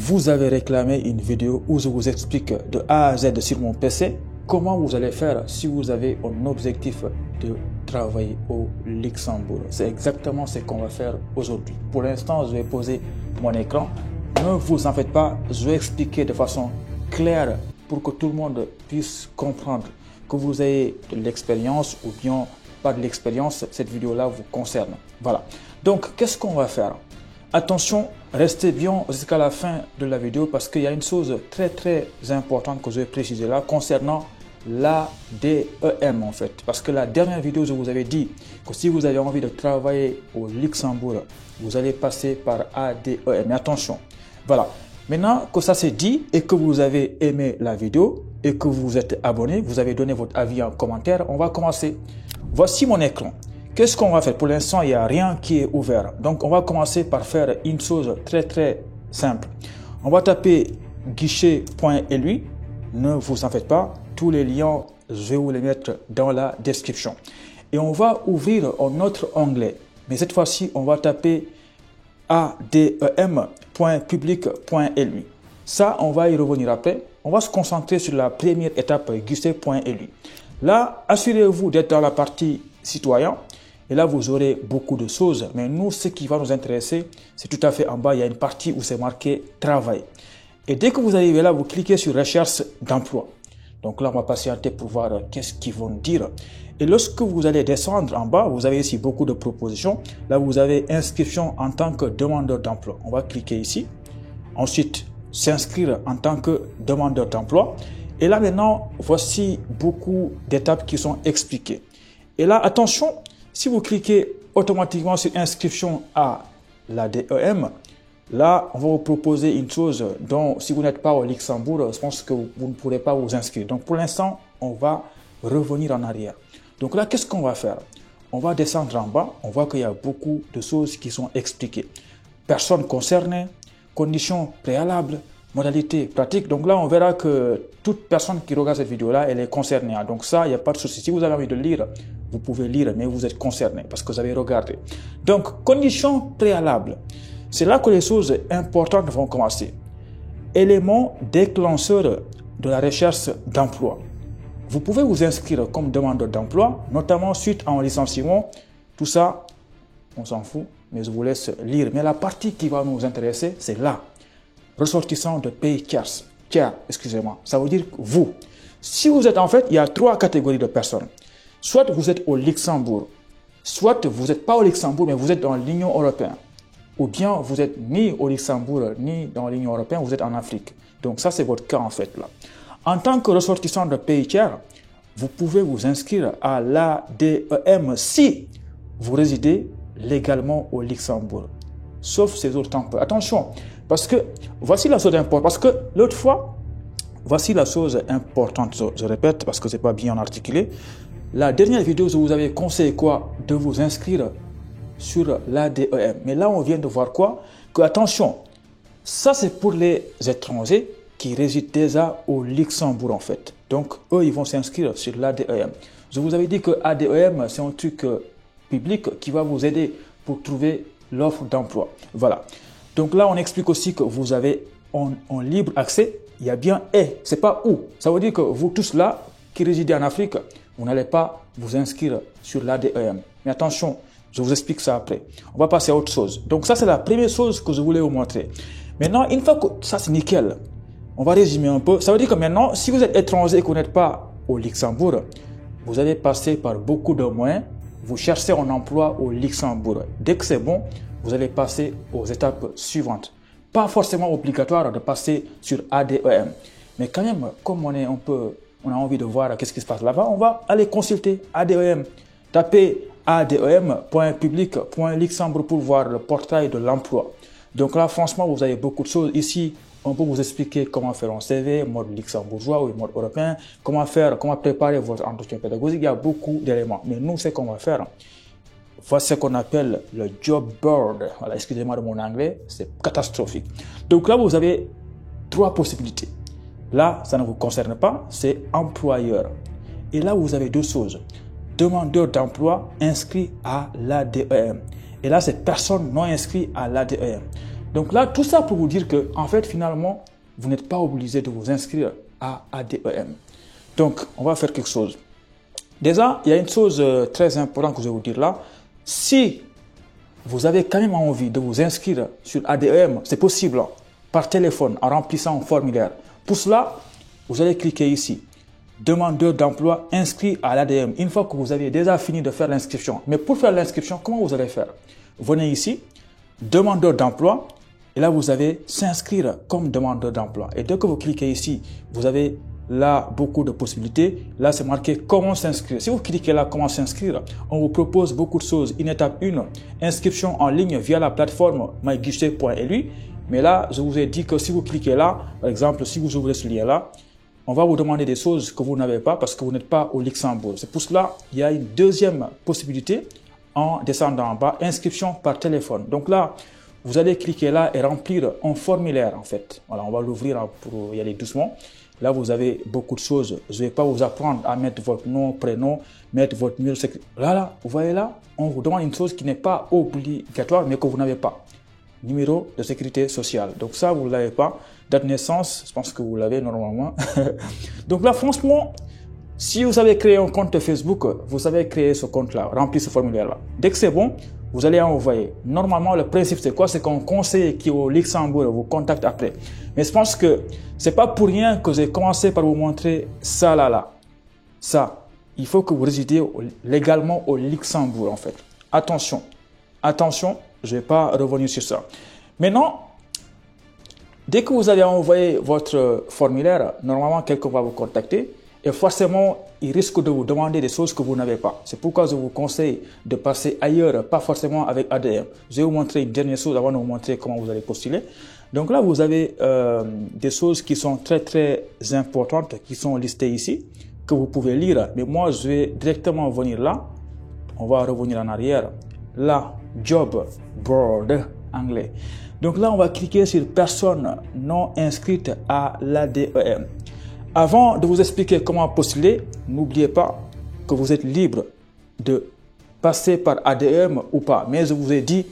vous avez réclamé une vidéo où je vous explique de A à Z sur mon PC comment vous allez faire si vous avez un objectif de travailler au Luxembourg. C'est exactement ce qu'on va faire aujourd'hui. Pour l'instant, je vais poser mon écran. Ne vous en faites pas, je vais expliquer de façon claire pour que tout le monde puisse comprendre que vous ayez de l'expérience ou bien pas de l'expérience, cette vidéo-là vous concerne. Voilà. Donc, qu'est-ce qu'on va faire? Attention, restez bien jusqu'à la fin de la vidéo parce qu'il y a une chose très importante que je vais préciser là concernant l'ADEM en fait. Parce que la dernière vidéo, je vous avais dit que si vous avez envie de travailler au Luxembourg, vous allez passer par ADEM. Mais attention, voilà. Maintenant que ça c'est dit et que vous avez aimé la vidéo et que vous êtes abonné, vous avez donné votre avis en commentaire, on va commencer. Voici mon écran. Qu'est-ce qu'on va faire? Pour l'instant, il n'y a rien qui est ouvert. Donc, on va commencer par faire une chose très simple. On va taper guichet.lui. Ne vous en faites pas. Tous les liens, je vais vous les mettre dans la description. Et on va ouvrir un autre onglet. Mais cette fois-ci, on va taper adem.public.lui. Ça, on va y revenir après. On va se concentrer sur la première étape, guichet.lui. Là, assurez-vous d'être dans la partie citoyen. Et là, vous aurez beaucoup de choses. Mais nous, ce qui va nous intéresser, c'est tout à fait en bas, il y a une partie où c'est marqué travail. Et dès que vous arrivez là, vous cliquez sur recherche d'emploi. Donc là, on va patienter pour voir qu'est-ce qu'ils vont dire. Et lorsque vous allez descendre en bas, vous avez ici beaucoup de propositions. Là, vous avez inscription en tant que demandeur d'emploi. On va cliquer ici. Ensuite, s'inscrire en tant que demandeur d'emploi. Et là, maintenant, voici beaucoup d'étapes qui sont expliquées. Et là, attention, si vous cliquez automatiquement sur inscription à l'ADEM, là, on va vous proposer une chose dont, si vous n'êtes pas au Luxembourg, je pense que vous ne pourrez pas vous inscrire. Donc, pour l'instant, on va revenir en arrière. Donc là, qu'est-ce qu'on va faire? On va descendre en bas. On voit qu'il y a beaucoup de choses qui sont expliquées. Personnes concernées, conditions préalables, modalités pratiques. Donc là, on verra que toute personne qui regarde cette vidéo-là, elle est concernée. Donc ça, il n'y a pas de souci. Si vous avez envie de lire, vous pouvez lire, mais vous êtes concerné parce que vous avez regardé. Donc, conditions préalables. C'est là que les choses importantes vont commencer. Éléments déclencheurs de la recherche d'emploi. Vous pouvez vous inscrire comme demandeur d'emploi, notamment suite à un licenciement. Tout ça, on s'en fout, mais je vous laisse lire. Mais la partie qui va nous intéresser, c'est là. Ressortissant de pays tiers, excusez-moi. Ça veut dire que vous. Si vous êtes en fait, il y a 3 catégories de personnes. Soit vous êtes au Luxembourg, soit vous n'êtes pas au Luxembourg, mais vous êtes dans l'Union européenne. Ou bien vous êtes ni au Luxembourg, ni dans l'Union européenne, vous êtes en Afrique. Donc ça, c'est votre cas en fait là. En tant que ressortissant de pays tiers, vous pouvez vous inscrire à l'ADEM si vous résidez légalement au Luxembourg. Sauf ces autres temps. Attention, parce que voici la chose importante. Parce que l'autre fois, voici la chose importante, je répète, parce que ce n'est pas bien articulé. La dernière vidéo, je vous avais conseillé quoi? De vous inscrire sur l'ADEM. Mais là, on vient de voir quoi? Que attention, ça c'est pour les étrangers qui résident déjà au Luxembourg en fait. Donc, eux, ils vont s'inscrire sur l'ADEM. Je vous avais dit que l'ADEM, c'est un truc public qui va vous aider pour trouver l'offre d'emploi. Voilà. Donc là, on explique aussi que vous avez en libre accès. Il y a bien « et », c'est pas « où ». Ça veut dire que vous tous là, qui résidez en Afrique, vous n'allez pas vous inscrire sur l'ADEM. Mais attention, je vous explique ça après. On va passer à autre chose. Donc ça, c'est la première chose que je voulais vous montrer. Maintenant, une fois que ça, c'est nickel, on va résumer un peu. Ça veut dire que maintenant, si vous êtes étranger et que vous n'êtes pas au Luxembourg, vous allez passer par beaucoup de moyens. Vous cherchez un emploi au Luxembourg. Dès que c'est bon, vous allez passer aux étapes suivantes. Pas forcément obligatoire de passer sur ADEM. Mais quand même, comme on a envie de voir qu'est-ce qui se passe là-bas, on va aller consulter ADEM. Tapez adem.public.luxembourg pour voir le portail de l'emploi. Donc là, franchement, vous avez beaucoup de choses. Ici, on peut vous expliquer comment faire un CV, mode luxembourgeois ou mode européen, comment préparer votre entretien pédagogique. Il y a beaucoup d'éléments. Mais nous, ce qu'on va faire, voici ce qu'on appelle le job board. Voilà, excusez-moi de mon anglais, c'est catastrophique. Donc là, vous avez 3 possibilités. Là, ça ne vous concerne pas, c'est employeur. Et là, vous avez 2 choses. Demandeur d'emploi inscrit à l'ADEM. Et là, c'est personne non inscrit à l'ADEM. Donc là, tout ça pour vous dire que, en fait, finalement, vous n'êtes pas obligé de vous inscrire à ADEM. Donc, on va faire quelque chose. Déjà, il y a une chose très importante que je vais vous dire là. Si vous avez quand même envie de vous inscrire sur ADEM, c'est possible, hein, par téléphone, en remplissant un formulaire. Pour cela, vous allez cliquer ici. Demandeur d'emploi inscrit à l'ADEM. Une fois que vous avez déjà fini de faire l'inscription. Mais pour faire l'inscription, comment vous allez faire? Venez ici, demandeur d'emploi. Et là, vous avez s'inscrire comme demandeur d'emploi. Et dès que vous cliquez ici, vous avez là beaucoup de possibilités. Là, c'est marqué comment s'inscrire. Si vous cliquez là, comment s'inscrire, on vous propose beaucoup de choses. Une étape 1, inscription en ligne via la plateforme myguichet.lu. Mais là, je vous ai dit que si vous cliquez là, par exemple, si vous ouvrez ce lien-là, on va vous demander des choses que vous n'avez pas parce que vous n'êtes pas au Luxembourg. C'est pour cela qu'il y a une deuxième possibilité en descendant en bas, inscription par téléphone. Donc là, vous allez cliquer là et remplir un formulaire en fait. Voilà, on va l'ouvrir pour y aller doucement. Là, vous avez beaucoup de choses. Je ne vais pas vous apprendre à mettre votre nom, prénom, mettre votre numéro. Là, vous voyez là, on vous demande une chose qui n'est pas obligatoire mais que vous n'avez pas. Numéro de sécurité sociale. Donc ça, vous ne l'avez pas. Date de naissance, je pense que vous l'avez normalement. Donc là, franchement, si vous avez créé un compte Facebook, vous savez créer ce compte-là, remplir ce formulaire-là. Dès que c'est bon, vous allez envoyer. Normalement, le principe, c'est quoi? C'est qu'un conseiller qui est au Luxembourg vous contacte après. Mais je pense que c'est pas pour rien que j'ai commencé par vous montrer ça, là. Ça, il faut que vous résidiez légalement au Luxembourg, en fait. Attention, attention, je vais pas revenir sur ça. Maintenant, dès que vous avez envoyé votre formulaire, normalement, quelqu'un va vous contacter. Et forcément, il risque de vous demander des choses que vous n'avez pas. C'est pourquoi je vous conseille de passer ailleurs, pas forcément avec ADM. Je vais vous montrer une dernière chose avant de vous montrer comment vous allez postuler. Donc là, vous avez des choses qui sont très, très importantes, qui sont listées ici, que vous pouvez lire. Mais moi, je vais directement venir là. On va revenir en arrière. Là, Job Board, anglais. Donc là, on va cliquer sur personne non inscrite à l'ADEM. Avant de vous expliquer comment postuler, n'oubliez pas que vous êtes libre de passer par ADM ou pas. Mais je vous ai dit,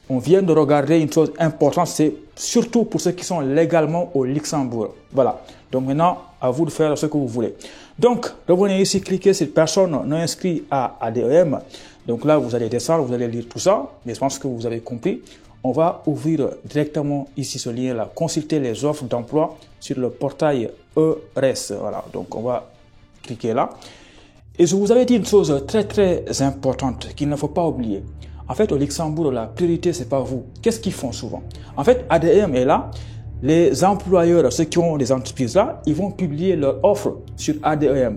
on vient de regarder une chose importante, c'est surtout pour ceux qui sont légalement au Luxembourg. Voilà. Donc maintenant, à vous de faire ce que vous voulez. Donc, revenez ici, cliquez sur personne non inscrite à ADM. Donc là, vous allez descendre, vous allez lire tout ça. Mais je pense que vous avez compris. On va ouvrir directement ici ce lien-là, consulter les offres d'emploi sur le portail ERES. Voilà, donc on va cliquer là. Et je vous avais dit une chose très très importante qu'il ne faut pas oublier. En fait, au Luxembourg, la priorité, c'est pas vous. Qu'est-ce qu'ils font souvent? En fait, ADM est là. Les employeurs, ceux qui ont des entreprises là, ils vont publier leur offre sur ADM.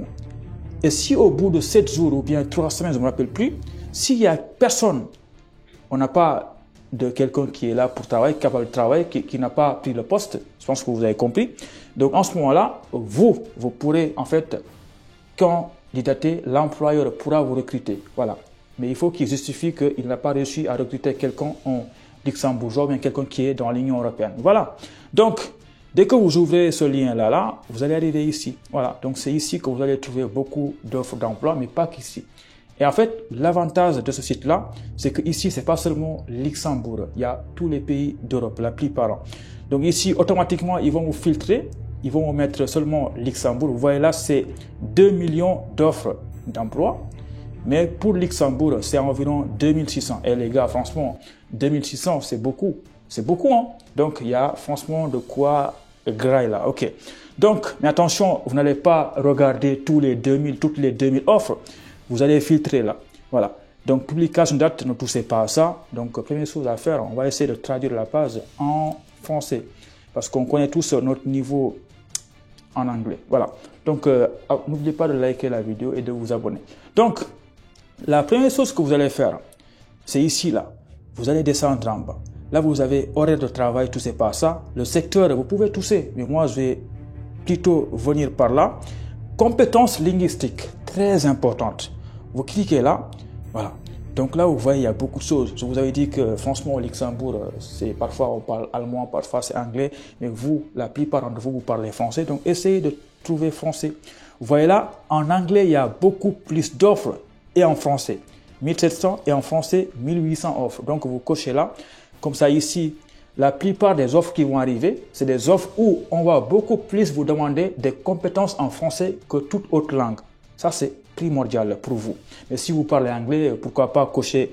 Et si au bout de 7 jours ou bien 3 semaines, je ne me rappelle plus, s'il y a personne, on n'a pas de quelqu'un qui est là pour travailler, capable de travailler, qui n'a pas pris le poste, je pense que vous avez compris. Donc en ce moment-là, vous pourrez en fait candidater, l'employeur pourra vous recruter. Voilà. Mais il faut qu'il justifie qu'il n'a pas réussi à recruter quelqu'un en luxembourgeois, mais quelqu'un qui est dans l'Union européenne. Voilà. Donc, dès que vous ouvrez ce lien-là, vous allez arriver ici. Voilà. Donc c'est ici que vous allez trouver beaucoup d'offres d'emploi, mais pas qu'ici. Et en fait, l'avantage de ce site-là, c'est que ici, c'est pas seulement Luxembourg. Il y a tous les pays d'Europe, la plupart. Donc ici, automatiquement, ils vont vous filtrer. Ils vont vous mettre seulement Luxembourg. Vous voyez là, c'est 2 millions d'offres d'emploi. Mais pour Luxembourg, c'est environ 2600. Et les gars, franchement, 2600, c'est beaucoup. C'est beaucoup, hein. Donc, il y a franchement de quoi grailler là. OK. Donc, mais attention, vous n'allez pas regarder toutes les 2000 offres. Vous allez filtrer là. Voilà. Donc, publication date, ne touchez pas à ça. Donc, première chose à faire, on va essayer de traduire la page en français. Parce qu'on connaît tous notre niveau en anglais. Voilà. Donc, n'oubliez pas de liker la vidéo et de vous abonner. Donc, la première chose que vous allez faire, c'est ici là. Vous allez descendre en bas. Là, vous avez horaire de travail, touchez pas à ça. Le secteur, vous pouvez toucher. Mais moi, je vais plutôt venir par là. Compétences linguistiques, très importantes. Vous cliquez là, voilà. Donc là, vous voyez, il y a beaucoup de choses. Je vous avais dit que franchement, au Luxembourg, c'est parfois on parle allemand, parfois c'est anglais. Mais vous, la plupart d'entre vous, vous parlez français. Donc, essayez de trouver français. Vous voyez là, en anglais, il y a beaucoup plus d'offres et en français. 1700 et en français, 1800 offres. Donc, vous cochez là. Comme ça, ici, la plupart des offres qui vont arriver, c'est des offres où on va beaucoup plus vous demander des compétences en français que toute autre langue. Ça, c'est primordial pour vous. Mais si vous parlez anglais, pourquoi pas cocher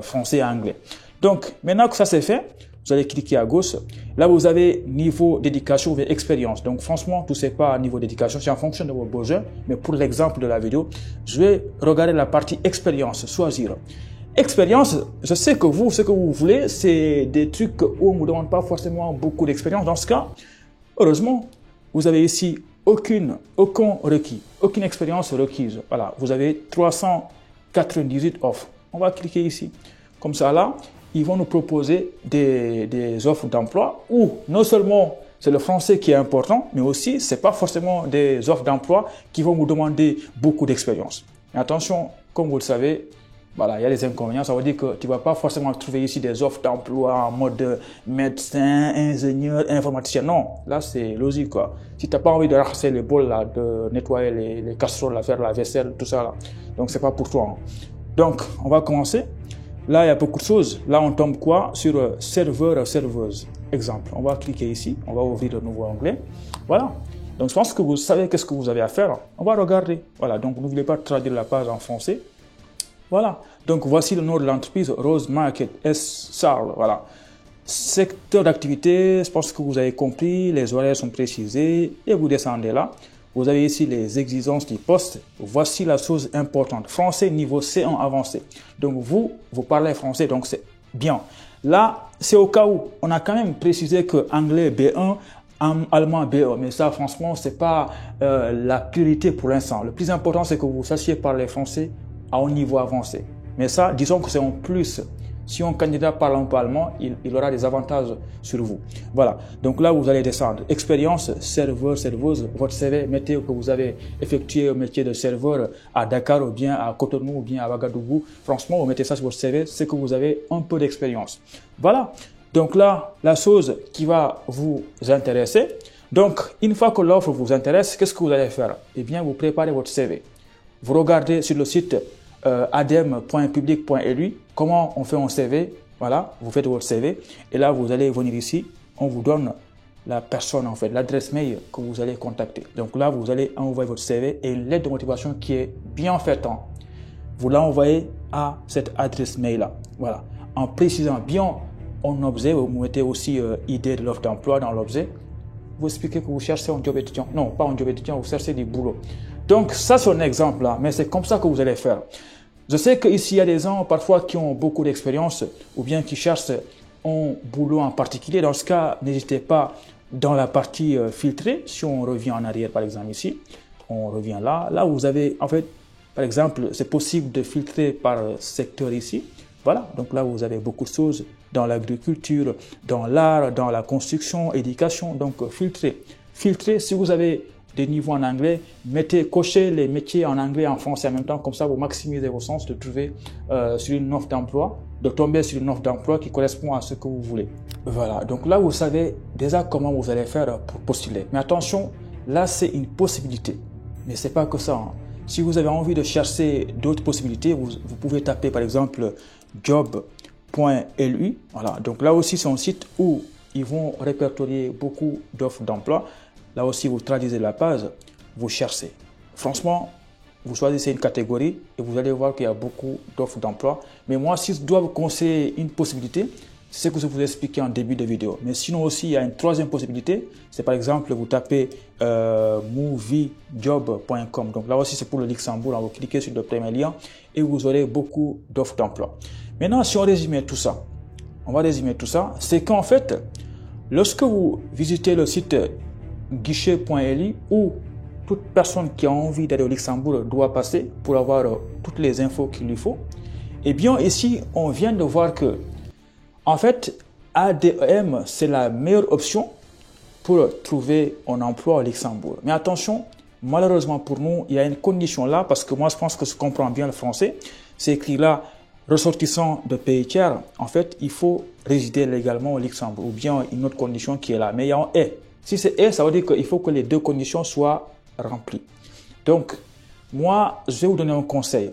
français et anglais. Donc, maintenant que ça c'est fait, vous allez cliquer à gauche. Là, vous avez niveau d'éducation ou expérience. Donc, franchement, tout c'est pas niveau d'éducation, c'est en fonction de vos besoins. Mais pour l'exemple de la vidéo, je vais regarder la partie expérience, choisir. Expérience, je sais que vous, ce que vous voulez, c'est des trucs où on ne vous demande pas forcément beaucoup d'expérience. Dans ce cas, heureusement, vous avez ici aucun requis, aucune expérience requise. Voilà, vous avez 398 offres. On va cliquer ici. Comme ça, là, ils vont nous proposer des offres d'emploi où non seulement c'est le français qui est important, mais aussi c'est pas forcément des offres d'emploi qui vont vous demander beaucoup d'expérience. Mais attention, comme vous le savez, voilà, il y a des inconvénients. Ça veut dire que tu vas pas forcément trouver ici des offres d'emploi en mode médecin, ingénieur, informaticien. Non, là c'est logique quoi. Si tu n'as pas envie de ramasser les bols là, de nettoyer les casseroles, là, faire la vaisselle, tout ça là, donc c'est pas pour toi. Hein. Donc on va commencer. Là, il y a beaucoup de choses. Là, on tombe quoi? Sur serveur, serveuse. Exemple. On va cliquer ici. On va ouvrir le nouveau onglet. Voilà. Donc, je pense que vous savez qu'est-ce que vous avez à faire. On va regarder. Voilà. Donc, n'oubliez pas de traduire la page en français. Voilà. Donc, voici le nom de l'entreprise. Rose Market S. Sarl. Voilà. Secteur d'activité. Je pense que vous avez compris. Les horaires sont précisés. Et vous descendez là. Vous avez ici les exigences du poste. Voici la chose importante. Français niveau C1 avancé. Donc vous parlez français, donc c'est bien. Là, c'est au cas où on a quand même précisé que anglais B1, allemand B1. Mais ça, franchement, c'est pas la priorité pour l'instant. Le plus important, c'est que vous sachiez parler français à un niveau avancé. Mais ça, disons que c'est en plus. Si un candidat parle un peu allemand, il aura des avantages sur vous. Voilà. Donc là, vous allez descendre. Expérience, serveur, serveuse. Votre CV, mettez que vous avez effectué un métier de serveur à Dakar ou bien à Cotonou ou bien à Ouagadougou. Franchement, vous mettez ça sur votre CV, c'est que vous avez un peu d'expérience. Voilà. Donc là, la chose qui va vous intéresser. Donc, une fois que l'offre vous intéresse, qu'est-ce que vous allez faire? Eh bien, vous préparez votre CV. Vous regardez sur le site adem.public.lu comment on fait un CV. Voilà, vous faites votre CV et là vous allez venir ici, on vous donne la personne en fait, l'adresse mail que vous allez contacter. Donc là vous allez envoyer votre CV et une lettre de motivation qui est bien faite. Vous l'envoyez à cette adresse mail là. Voilà, en précisant bien en objet, vous mettez aussi idée de l'offre d'emploi dans l'objet. Vous expliquez que vous cherchez un job étudiant. Non, pas un job étudiant, vous cherchez du boulot. Donc, ça, c'est un exemple là, mais c'est comme ça que vous allez faire. Je sais qu'ici, il y a des gens parfois qui ont beaucoup d'expérience ou bien qui cherchent un boulot en particulier. Dans ce cas, n'hésitez pas dans la partie filtrée. Si on revient en arrière, par exemple ici, on revient là. Là, vous avez, en fait, par exemple, c'est possible de filtrer par secteur ici. Voilà, donc là, vous avez beaucoup de choses dans l'agriculture, dans l'art, dans la construction, éducation. Donc, filtrer. Filtrer, si vous avez des niveaux en anglais, cochez les métiers en anglais et en français en même temps, comme ça vous maximisez vos chances de trouver sur une offre d'emploi, de tomber sur une offre d'emploi qui correspond à ce que vous voulez. Voilà, donc là vous savez déjà comment vous allez faire pour postuler. Mais attention, là c'est une possibilité, mais c'est pas que ça. Hein. Si vous avez envie de chercher d'autres possibilités, vous pouvez taper par exemple job.lu. Voilà, donc là aussi c'est un site où ils vont répertorier beaucoup d'offres d'emploi. Là aussi, vous traduisez la page, vous cherchez. Franchement, vous choisissez une catégorie et vous allez voir qu'il y a beaucoup d'offres d'emploi. Mais moi, si je dois vous conseiller une possibilité, c'est ce que je vous ai expliqué en début de vidéo. Mais sinon aussi, il y a une troisième possibilité. C'est par exemple, vous tapez moviejob.com. Donc là aussi, c'est pour le Luxembourg. Vous cliquez sur le premier lien et vous aurez beaucoup d'offres d'emploi. Maintenant, si on résume tout ça, c'est qu'en fait, lorsque vous visitez le site guichet.lu où toute personne qui a envie d'aller au Luxembourg doit passer pour avoir toutes les infos qu'il lui faut. Eh bien, ici, on vient de voir que, en fait, ADEM, c'est la meilleure option pour trouver un emploi au Luxembourg. Mais attention, malheureusement pour nous, il y a une condition là, parce que moi, je pense que je comprends bien le français. C'est écrit là, ressortissant de pays tiers. En fait, il faut résider légalement au Luxembourg, ou bien une autre condition qui est là. Mais il y a un « et ». Si c'est « et », ça veut dire qu'il faut que les deux conditions soient remplies. Donc, moi, je vais vous donner un conseil.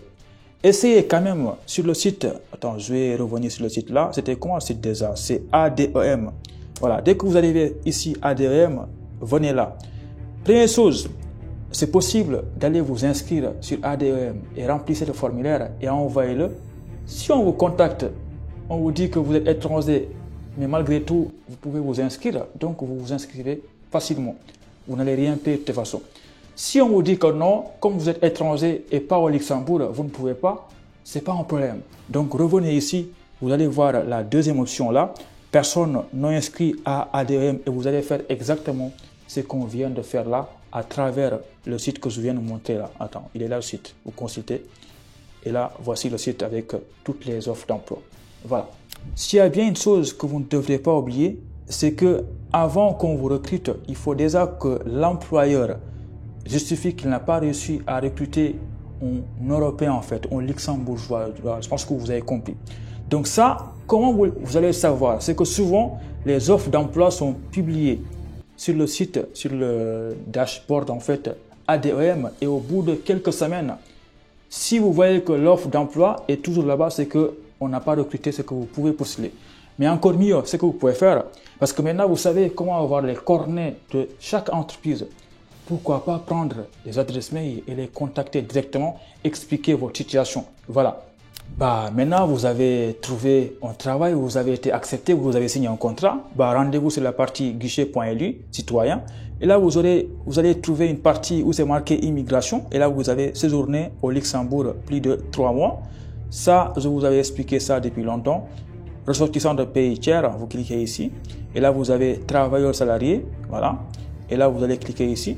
essayez quand même sur le site. Attends, je vais revenir sur le site là. C'était comment le site déjà? C'est ADEM. Voilà, dès que vous arrivez ici, ADEM, venez là. Première chose, c'est possible d'aller vous inscrire sur ADEM et remplissez le formulaire et envoyez-le. Si on vous contacte, on vous dit que vous êtes étranger, mais malgré tout, vous pouvez vous inscrire. Donc, vous vous inscrivez facilement. Vous n'allez rien payer de toute façon. Si on vous dit que non, comme vous êtes étranger et pas au Luxembourg, vous ne pouvez pas, c'est pas un problème. Donc, revenez ici, vous allez voir la deuxième option là. Personne non inscrit à ADEM et vous allez faire exactement ce qu'on vient de faire là à travers le site que je viens de montrer là. Attends, il est là le site, vous consultez. Et là, voici le site avec toutes les offres d'emploi. Voilà. S'il y a bien une chose que vous ne devrez pas oublier, c'est que avant qu'on vous recrute, il faut déjà que l'employeur justifie qu'il n'a pas réussi à recruter un Européen en fait, un Luxembourgeois. Je pense que vous avez compris. Donc ça, comment vous allez le savoir? C'est que souvent, les offres d'emploi sont publiées sur le site, sur le dashboard en fait, ADEM, et au bout de quelques semaines, si vous voyez que l'offre d'emploi est toujours là-bas, c'est qu'on n'a pas recruté ce que vous pouvez postuler. Mais encore mieux, ce que vous pouvez faire, parce que maintenant vous savez comment avoir les coordonnées de chaque entreprise. Pourquoi pas prendre les adresses mail et les contacter directement, expliquer votre situation. Voilà. Maintenant, vous avez trouvé un travail, vous avez été accepté, vous avez signé un contrat. Rendez-vous sur la partie guichet.lu, citoyen. Et là, vous allez trouver une partie où c'est marqué immigration. Et là, vous avez séjourné au Luxembourg plus de 3 mois. Ça, je vous avais expliqué ça depuis longtemps. Ressortissant de pays tiers, vous cliquez ici. Et là, vous avez travailleur salarié. Voilà. Et là, vous allez cliquer ici.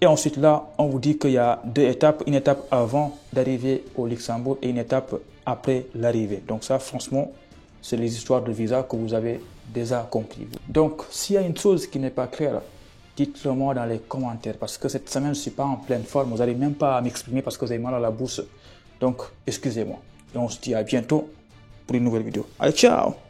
Et ensuite, là, on vous dit qu'il y a 2 étapes. Une étape avant d'arriver au Luxembourg et une étape après l'arrivée. Donc ça, franchement, c'est les histoires de visa que vous avez déjà compris. Donc, s'il y a une chose qui n'est pas claire, dites-le moi dans les commentaires. Parce que cette semaine, je ne suis pas en pleine forme. Vous n'allez même pas à m'exprimer parce que vous avez mal à la bouche. Donc, excusez-moi. Et on se dit à bientôt pour une nouvelle vidéo. Allez, ciao!